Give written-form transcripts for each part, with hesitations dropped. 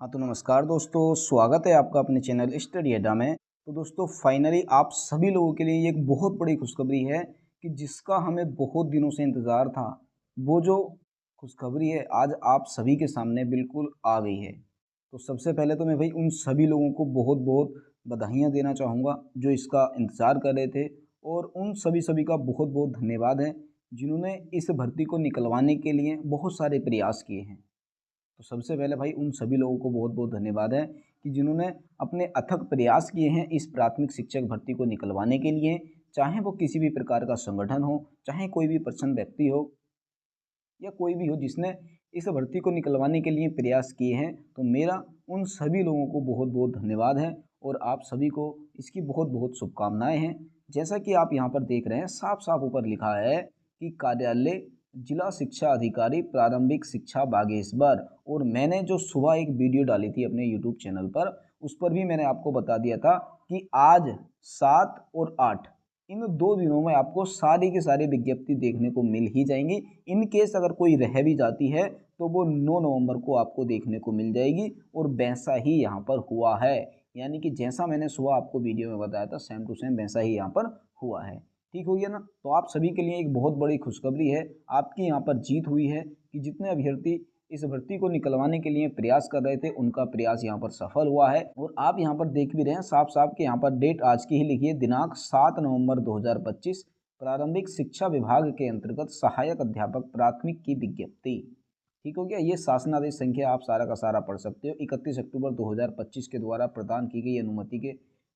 हाँ तो नमस्कार दोस्तों, स्वागत है आपका अपने चैनल स्टडी अड्डा में। तो दोस्तों फाइनली आप सभी लोगों के लिए एक बहुत बड़ी खुशखबरी है कि जिसका हमें बहुत दिनों से इंतज़ार था, वो जो खुशखबरी है आज आप सभी के सामने बिल्कुल आ गई है। तो सबसे पहले तो मैं भाई उन सभी लोगों को बहुत बहुत बधाइयाँ देना चाहूँगा जो इसका इंतज़ार कर रहे थे, और उन सभी का बहुत बहुत धन्यवाद है जिन्होंने इस भर्ती को निकलवाने के लिए बहुत सारे प्रयास किए हैं। तो सबसे पहले भाई उन सभी लोगों को बहुत बहुत धन्यवाद है कि जिन्होंने अपने अथक प्रयास किए हैं इस प्राथमिक शिक्षक भर्ती को निकलवाने के लिए, चाहे वो किसी भी प्रकार का संगठन हो, चाहे कोई भी पर्सन व्यक्ति हो या कोई भी हो जिसने इस भर्ती को निकलवाने के लिए प्रयास किए हैं। तो मेरा उन सभी लोगों को बहुत बहुत धन्यवाद है और आप सभी को इसकी बहुत बहुत शुभकामनाएं हैं। जैसा कि आप यहाँ पर देख रहे हैं, साफ साफ ऊपर लिखा है कि कार्यालय जिला शिक्षा अधिकारी प्रारंभिक शिक्षा बागेश्वर। और मैंने जो सुबह एक वीडियो डाली थी अपने यूट्यूब चैनल पर, उस पर भी मैंने आपको बता दिया था कि आज 7 और 8 इन 2 दिनों में आपको सारी की सारी विज्ञप्ति देखने को मिल ही जाएंगी। इन केस अगर कोई रह भी जाती है तो वो 9 नवंबर को आपको देखने को मिल जाएगी, और वैसा ही यहाँ पर हुआ है। यानी कि जैसा मैंने सुबह आपको वीडियो में बताया था सेम टू सेम वैसा ही यहाँ पर हुआ है। ठीक हो गया ना। तो आप सभी के लिए एक बहुत बड़ी खुशखबरी है, आपकी यहाँ पर जीत हुई है कि जितने अभ्यर्थी इस भर्ती को निकलवाने के लिए प्रयास कर रहे थे उनका प्रयास यहाँ पर सफल हुआ है। और आप यहाँ पर देख भी रहे हैं साफ साफ कि यहाँ पर डेट आज की ही लिखी है, दिनांक 7 नवंबर 2025, प्रारंभिक शिक्षा विभाग के अंतर्गत सहायक अध्यापक प्राथमिक की विज्ञप्ति। ठीक हो गया। ये शासनादेश संख्या आप सारा का सारा पढ़ सकते हो, 31 अक्टूबर 2025 के द्वारा प्रदान की गई अनुमति के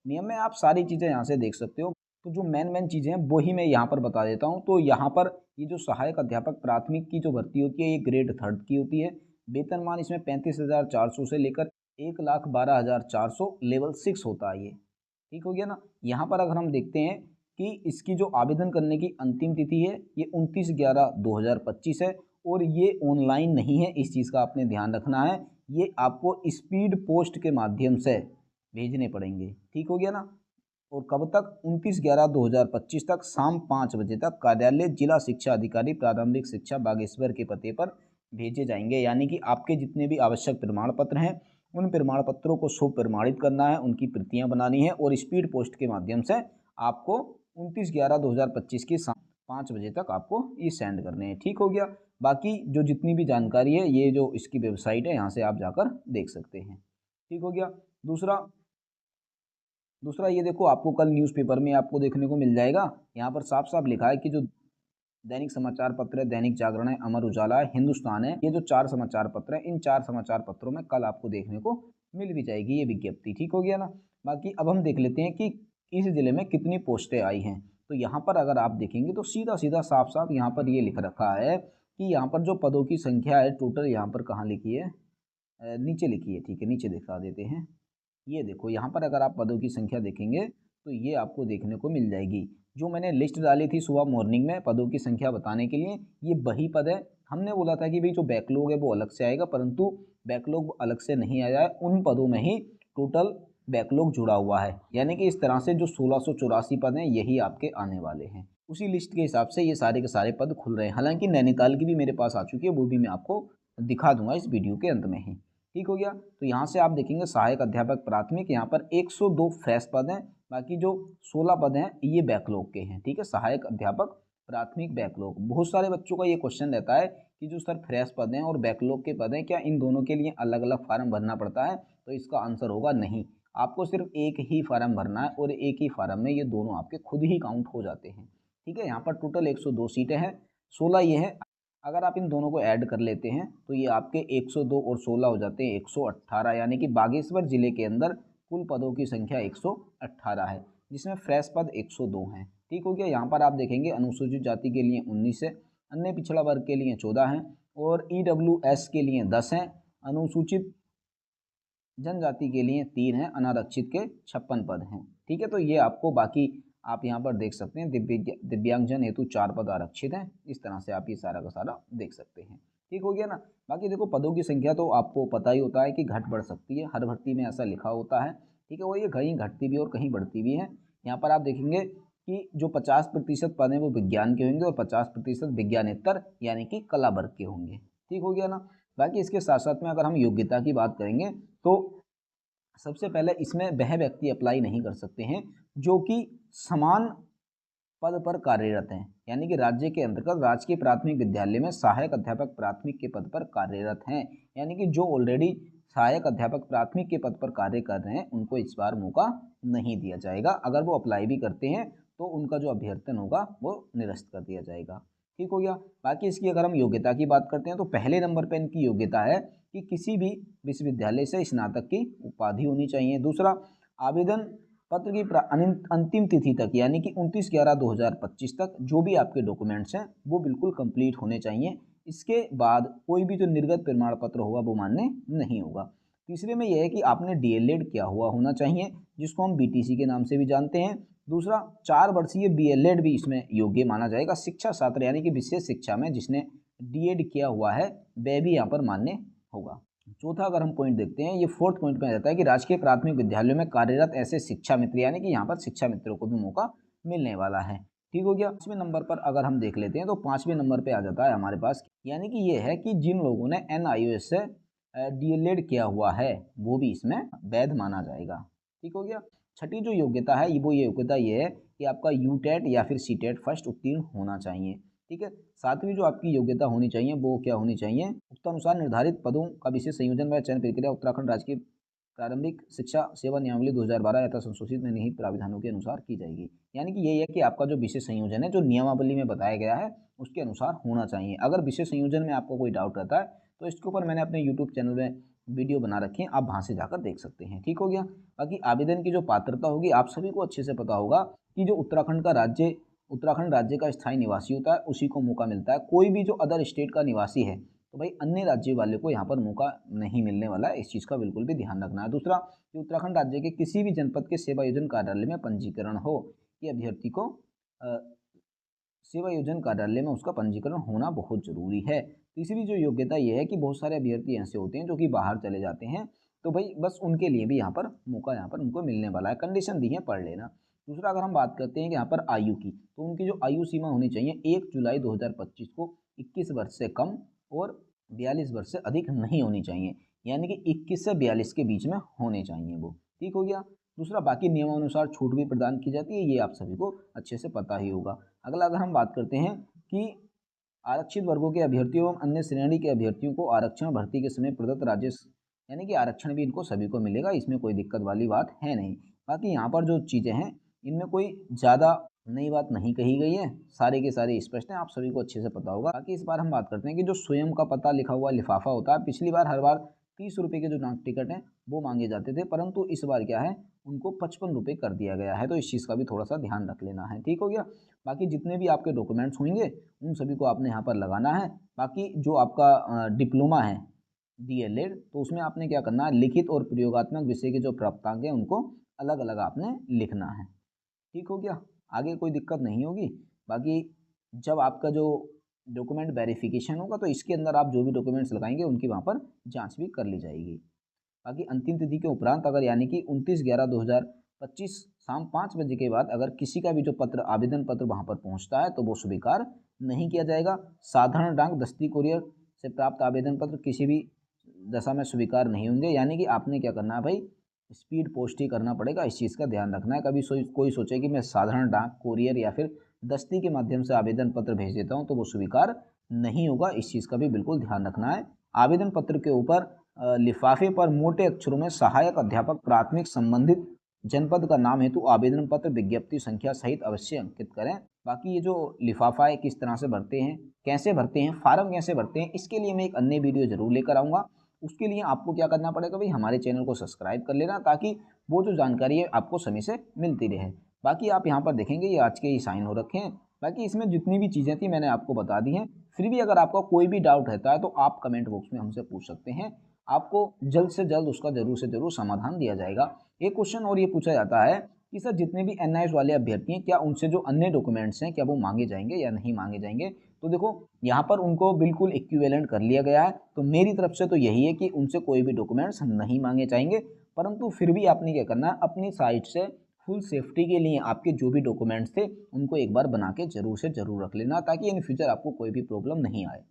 नियम में आप सारी चीज़ें यहाँ से देख सकते हो। तो जो मेन चीज़ें हैं वो ही मैं यहाँ पर बता देता हूँ। तो यहाँ पर ये जो सहायक अध्यापक प्राथमिक की जो भर्ती होती है ये ग्रेड 3 की होती है। वेतनमान इसमें 35,400 से लेकर 1,12,400 लेवल 6 होता है ये। ठीक हो गया ना। यहाँ पर अगर हम देखते हैं कि इसकी जो आवेदन करने की अंतिम तिथि है ये 29/11/2025 है, और ये ऑनलाइन नहीं है, इस चीज़ का आपने ध्यान रखना है। ये आपको स्पीड पोस्ट के माध्यम से भेजने पड़ेंगे। ठीक हो गया ना। और कब तक? 29/11/2025 तक शाम 5 बजे तक कार्यालय जिला शिक्षा अधिकारी प्रारंभिक शिक्षा बागेश्वर के पते पर भेजे जाएंगे। यानी कि आपके जितने भी आवश्यक प्रमाण पत्र हैं उन प्रमाण पत्रों को शुभ प्रमाणित करना है, उनकी प्रतियां बनानी है, और स्पीड पोस्ट के माध्यम से आपको 29/11/2025 की शाम 5 बजे तक आपको ये सेंड करने हैं। ठीक हो गया। बाकी जो जितनी भी जानकारी है ये जो इसकी वेबसाइट है यहाँ से आप जाकर देख सकते हैं। ठीक हो गया। दूसरा ये देखो, आपको कल न्यूज़पेपर में आपको देखने को मिल जाएगा, यहाँ पर साफ साफ लिखा है कि जो दैनिक समाचार पत्र है, दैनिक जागरण है, अमर उजाला है, हिंदुस्तान है, ये जो 4 समाचार पत्र हैं इन 4 समाचार पत्रों में कल आपको देखने को मिल भी जाएगी ये विज्ञप्ति। ठीक हो गया ना। बाकी अब हम देख लेते हैं कि इस जिले में कितनी पोस्टें आई हैं। तो यहाँ पर अगर आप देखेंगे तो सीधा सीधा साफ साफ यहाँ पर ये लिख रखा है कि यहाँ पर जो पदों की संख्या है टोटल, यहाँ पर कहाँ लिखी है, नीचे लिखी है। ठीक है, नीचे दिखा देते हैं। ये देखो यहाँ पर अगर आप पदों की संख्या देखेंगे तो ये आपको देखने को मिल जाएगी। जो मैंने लिस्ट डाली थी सुबह मॉर्निंग में पदों की संख्या बताने के लिए, ये वही पद है। हमने बोला था कि भाई जो बैकलॉग है वो अलग से आएगा, परंतु बैकलॉग अलग से नहीं आया है, उन पदों में ही टोटल बैकलॉग जुड़ा हुआ है। यानी कि इस तरह से जो 1684 पद हैं यही आपके आने वाले हैं। उसी लिस्ट के हिसाब से ये सारे के सारे पद खुल रहे हैं। हालांकि नैनीताल की भी मेरे पास आ चुकी है, वो भी मैं आपको दिखा दूंगा इस वीडियो के अंत में ही। ठीक हो गया। तो यहाँ से आप देखेंगे सहायक अध्यापक प्राथमिक, यहाँ पर 102 फ्रेश पद हैं, बाकी जो 16 पद हैं ये बैकलॉग के हैं। ठीक है, सहायक अध्यापक प्राथमिक बैकलॉग। बहुत सारे बच्चों का ये क्वेश्चन रहता है कि जो सर फ्रेश पद हैं और बैकलॉग के पद हैं क्या इन दोनों के लिए अलग अलग फार्म भरना पड़ता है? तो इसका आंसर होगा नहीं, आपको सिर्फ एक ही फार्म भरना है और एक ही फार्म में ये दोनों आपके खुद ही काउंट हो जाते हैं। ठीक है, यहाँ पर टोटल 102 सीटें हैं, 16 ये है। अगर आप इन दोनों को ऐड कर लेते हैं तो ये आपके 102 और 16 हो जाते हैं 118। यानी कि बागेश्वर जिले के अंदर कुल पदों की संख्या 118 है, जिसमें फ्रेश पद 102 हैं। ठीक हो गया। यहाँ पर आप देखेंगे अनुसूचित जाति के लिए 19 है, अन्य पिछड़ा वर्ग के लिए 14 हैं, और EWS के लिए 10 हैं, अनुसूचित जनजाति के लिए 3 हैं, अनारक्षित के 56 पद हैं। ठीक है, तो ये आपको बाकी आप यहाँ पर देख सकते हैं। दिव्यांगजन हेतु 4 पद आरक्षित हैं। इस तरह से आप ये सारा का सारा देख सकते हैं। ठीक हो गया ना। बाकी देखो पदों की संख्या तो आपको पता ही होता है कि घट बढ़ सकती है, हर भर्ती में ऐसा लिखा होता है। ठीक है, वो ये कहीं घटती भी और कहीं बढ़ती भी है। यहाँ पर आप देखेंगे कि जो 50% पद हैं वो विज्ञान के होंगे और 50% विज्ञानेतर यानी कि कला वर्ग के होंगे। ठीक हो गया ना। बाकी इसके साथ साथ में अगर हम योग्यता की बात करेंगे तो सबसे पहले इसमें वह व्यक्ति अप्लाई नहीं कर सकते हैं जो कि समान पद पर कार्यरत हैं, यानी कि राज्य के अंतर्गत राजकीय प्राथमिक विद्यालय में सहायक अध्यापक प्राथमिक के पद पर कार्यरत हैं, यानी कि जो ऑलरेडी सहायक अध्यापक प्राथमिक के पद पर कार्य कर रहे हैं उनको इस बार मौका नहीं दिया जाएगा। अगर वो अप्लाई भी करते हैं तो उनका जो अभ्यर्थन होगा वो निरस्त कर दिया जाएगा। ठीक हो गया। बाकी इसकी अगर हम योग्यता की बात करते हैं तो पहले नंबर पर इनकी योग्यता है कि किसी भी विश्वविद्यालय से स्नातक की उपाधि होनी चाहिए। दूसरा, आवेदन पत्र की अंतिम तिथि तक यानी कि 29/11/2025 तक जो भी आपके डॉक्यूमेंट्स हैं वो बिल्कुल कंप्लीट होने चाहिए। इसके बाद कोई भी जो निर्गत प्रमाण पत्र होगा वो मान्य नहीं होगा। तीसरे में यह है कि आपने डीएलएड किया हुआ होना चाहिए, जिसको हम बीटीसी के नाम से भी जानते हैं। दूसरा, 4 वर्षीय बीएलएड भी इसमें योग्य माना जाएगा। शिक्षा छात्र यानी कि विशेष शिक्षा में जिसने डीएड किया हुआ है वह भी यहाँ पर मान्य होगा। चौथा अगर हम पॉइंट देखते हैं, ये फोर्थ पॉइंट में रहता है कि राजकीय प्राथमिक विद्यालयों में कार्यरत ऐसे शिक्षा मित्र, यानी कि यहाँ पर शिक्षा मित्रों को भी मौका मिलने वाला है। ठीक हो गया। 5वें नंबर पर अगर हम देख लेते हैं तो 5वें नंबर पे आ जाता है हमारे पास, यानी कि ये है कि जिन लोगों ने एनआईओएस से डीएलएड किया हुआ है वो भी इसमें वैध माना जाएगा। ठीक हो गया। छठी जो योग्यता है वो ये योग्यता ये है कि आपका यूटेट या फिर सीटेट फर्स्ट उत्तीर्ण होना चाहिए। ठीक है। सातवीं जो आपकी योग्यता होनी चाहिए वो क्या होनी चाहिए, अनुसार निर्धारित पदों का विशेष संयोजन व चयन प्रक्रिया उत्तराखंड राज्य की प्रारंभिक शिक्षा सेवा नियमावली 2012 यथा संशोधित में निहित प्राविधानों के अनुसार की जाएगी। यानी कि यही है कि आपका जो विशेष संयोजन है जो नियमावली में बताया गया है उसके अनुसार होना चाहिए। अगर विशेष संयोजन में आपको कोई डाउट रहता है तो इसके ऊपर मैंने अपने यूट्यूब चैनल में वीडियो बना रखी है, आप वहाँ से जाकर देख सकते हैं। ठीक हो गया। बाकी आवेदन की जो पात्रता होगी आप सभी को अच्छे से पता होगा कि जो उत्तराखंड राज्य का स्थायी निवासी होता है उसी को मौका मिलता है। कोई भी जो अदर स्टेट का निवासी है तो भाई अन्य राज्य वाले को यहाँ पर मौका नहीं मिलने वाला है, इस चीज़ का बिल्कुल भी ध्यान रखना है। दूसरा, कि उत्तराखंड राज्य के किसी भी जनपद के सेवा योजन कार्यालय में पंजीकरण हो, ये अभ्यर्थी को सेवा योजन कार्यालय में उसका पंजीकरण होना बहुत जरूरी है। तीसरी जो योग्यता यह है कि बहुत सारे अभ्यर्थी ऐसे होते हैं जो कि बाहर चले जाते हैं, तो भाई बस उनके लिए भी यहाँ पर मौका यहाँ पर उनको मिलने वाला है। कंडीशन दी है, पढ़ लेना। दूसरा, अगर हम बात करते हैं कि यहाँ पर आयु की, तो उनकी जो आयु सीमा होनी चाहिए 1 जुलाई 2025 को 21 वर्ष से कम और 42 वर्ष से अधिक नहीं होनी चाहिए, यानी कि 21 से 42 के बीच में होने चाहिए वो। ठीक हो गया। दूसरा, बाकी नियमानुसार छूट भी प्रदान की जाती है, ये आप सभी को अच्छे से पता ही होगा। अगला अगर हम बात करते हैं कि आरक्षित वर्गों के अभ्यर्थियों एवं अन्य श्रेणी के अभ्यर्थियों को आरक्षण भर्ती के समय प्रदत्त राज्य, यानी कि आरक्षण भी इनको सभी को मिलेगा, इसमें कोई दिक्कत वाली बात है नहीं। बाकी यहाँ पर जो चीज़ें हैं इनमें कोई ज़्यादा नई बात नहीं कही गई है, सारे के सारे स्पष्ट हैं, आप सभी को अच्छे से पता होगा। बाकी इस बार हम बात करते हैं कि जो स्वयं का पता लिखा हुआ लिफाफा होता है, पिछली बार हर बार 30 रुपये के जो डाक टिकट हैं वो मांगे जाते थे, परंतु इस बार क्या है उनको 55 रुपये कर दिया गया है, तो इस चीज़ का भी थोड़ा सा ध्यान रख लेना है। ठीक हो गया। बाकी जितने भी आपके डॉक्यूमेंट्स होंगे उन सभी को आपने यहाँ पर लगाना है। बाकी जो आपका डिप्लोमा है डीएलएड, तो उसमें आपने क्या करना है, लिखित और प्रयोगात्मक विषय के जो प्राप्तांक हैं उनको अलग अलग आपने लिखना है। ठीक हो गया। आगे कोई दिक्कत नहीं होगी। बाकी जब आपका जो डॉक्यूमेंट वेरिफिकेशन होगा तो इसके अंदर आप जो भी डॉक्यूमेंट्स लगाएंगे उनकी वहाँ पर जांच भी कर ली जाएगी। बाकी अंतिम तिथि के उपरांत अगर यानी कि 29/11/2025 शाम 5 बजे के बाद अगर किसी का भी जो पत्र आवेदन पत्र वहाँ पर पहुँचता है तो वो स्वीकार नहीं किया जाएगा। साधारण डाक दस्ती कोरियर से प्राप्त आवेदन पत्र किसी भी दशा में स्वीकार नहीं होंगे, यानी कि आपने क्या करना है भाई, स्पीड पोस्ट ही करना पड़ेगा, इस चीज़ का ध्यान रखना है। कभी कोई सोचे कि मैं साधारण डाक कोरियर या फिर दस्ती के माध्यम से आवेदन पत्र भेज देता हूँ तो वो स्वीकार नहीं होगा, इस चीज़ का भी बिल्कुल ध्यान रखना है। आवेदन पत्र के ऊपर लिफाफे पर मोटे अक्षरों में सहायक अध्यापक प्राथमिक संबंधित जनपद का नाम हेतु आवेदन पत्र विज्ञप्ति संख्या सहित अवश्य अंकित करें। बाकी ये जो लिफाफा है किस तरह से भरते हैं, कैसे भरते हैं, फार्म कैसे भरते हैं, इसके लिए मैं एक अन्य वीडियो जरूर लेकर आऊँगा। उसके लिए आपको क्या करना पड़ेगा भाई, हमारे चैनल को सब्सक्राइब कर लेना ताकि वो जो जानकारी है आपको समय से मिलती रहे। बाकी आप यहाँ पर देखेंगे ये आज के ही साइन हो रखे हैं। बाकी इसमें जितनी भी चीज़ें थी मैंने आपको बता दी हैं। फिर भी अगर आपका कोई भी डाउट रहता है तो आप कमेंट बॉक्स में हमसे पूछ सकते हैं, आपको जल्द से जल्द उसका जरूर से जरूर समाधान दिया जाएगा। एक क्वेश्चन और ये पूछा जाता है कि सर जितने भी एनआईएस वाले अभ्यर्थी हैं क्या उनसे जो अन्य डॉक्यूमेंट्स हैं क्या वो मांगे जाएंगे या नहीं मांगे जाएंगे। तो देखो यहाँ पर उनको बिल्कुल इक्विवेलेंट कर लिया गया है, तो मेरी तरफ से तो यही है कि उनसे कोई भी डॉक्यूमेंट्स नहीं मांगे जाएंगे, परंतु फिर भी आपने क्या करना है अपनी साइड से फुल सेफ्टी के लिए आपके जो भी डॉक्यूमेंट्स थे उनको एक बार बना के जरूर से जरूर रख लेना ताकि इन फ्यूचर आपको कोई भी प्रॉब्लम नहीं आए।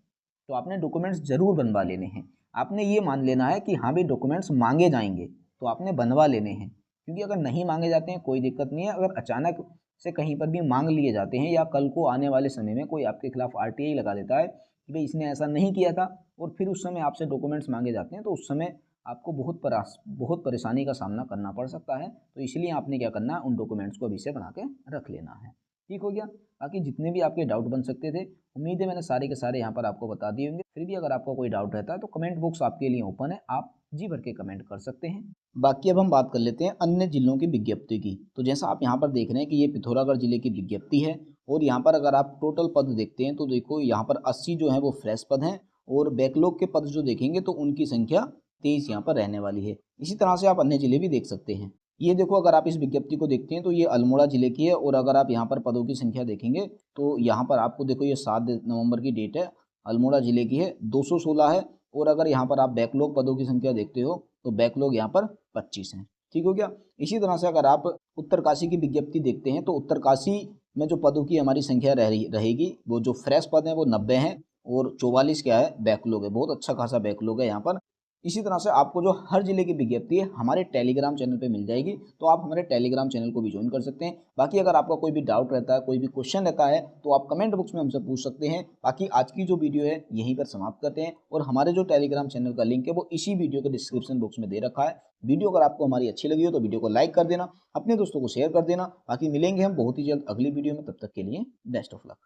तो आपने डॉक्यूमेंट्स जरूर बनवा लेने हैं। आपने ये मान लेना है कि हाँ भाई डॉक्यूमेंट्स मांगे जाएंगे तो आपने बनवा लेने हैं, क्योंकि अगर नहीं मांगे जाते हैं कोई दिक्कत नहीं है। अगर अचानक से कहीं पर भी मांग लिए जाते हैं या कल को आने वाले समय में कोई आपके खिलाफ आरटीआई लगा देता है कि भाई इसने ऐसा नहीं किया था और फिर उस समय आपसे डॉक्यूमेंट्स मांगे जाते हैं, तो उस समय आपको बहुत परेशानी का सामना करना पड़ सकता है। तो इसलिए आपने क्या करना है, उन डॉक्यूमेंट्स को अभी से बना के रख लेना है। ठीक हो गया। बाकी जितने भी आपके डाउट बन सकते थे, उम्मीद है मैंने सारे के सारे यहाँ पर आपको बता दिए होंगे। फिर भी अगर आपका कोई डाउट रहता है तो कमेंट बॉक्स आपके लिए ओपन है, आप जी भर के कमेंट कर सकते हैं। बाकी अब हम बात कर लेते हैं अन्य जिलों की विज्ञप्ति की। तो जैसा आप यहाँ पर देख रहे हैं कि ये पिथौरागढ़ जिले की विज्ञप्ति है और यहाँ पर अगर आप टोटल पद देखते हैं तो देखो यहाँ पर 80 जो है वो फ्रेश पद हैं और बैकलॉग के पद जो देखेंगे तो उनकी संख्या 23 यहाँ पर रहने वाली है। इसी तरह से आप अन्य जिले भी देख सकते हैं। ये देखो अगर आप इस विज्ञप्ति को देखते हैं तो ये अल्मोड़ा जिले की है और अगर आप यहाँ पर पदों की संख्या देखेंगे तो यहाँ पर आपको देखो ये 7 नवंबर की डेट है, अल्मोड़ा जिले की है, 216 है। और अगर यहाँ पर आप बैकलॉग पदों की संख्या देखते हो तो बैकलॉग यहाँ पर 25 हैं। ठीक हो गया। इसी तरह से अगर आप उत्तरकाशी की विज्ञप्ति देखते हैं तो उत्तरकाशी में जो पदों की हमारी संख्या रहेगी वो जो फ्रेश पद हैं वो 90 हैं और 44 क्या है बैकलॉग है। बहुत अच्छा खासा बैकलॉग है यहाँ पर। इसी तरह से आपको जो हर जिले की विज्ञप्ति है हमारे टेलीग्राम चैनल पे मिल जाएगी, तो आप हमारे टेलीग्राम चैनल को भी ज्वाइन कर सकते हैं। बाकी अगर आपका कोई भी डाउट रहता है, कोई भी क्वेश्चन रहता है तो आप कमेंट बॉक्स में हमसे पूछ सकते हैं। बाकी आज की जो वीडियो है यहीं पर समाप्त करते हैं और हमारे जो टेलीग्राम चैनल का लिंक है वो इसी वीडियो के डिस्क्रिप्शन बॉक्स में दे रखा है। वीडियो अगर आपको हमारी अच्छी लगी हो तो वीडियो को लाइक कर देना, अपने दोस्तों को शेयर कर देना। बाकी मिलेंगे हम बहुत ही जल्द अगली वीडियो में, तब तक के लिए बेस्ट ऑफ लक।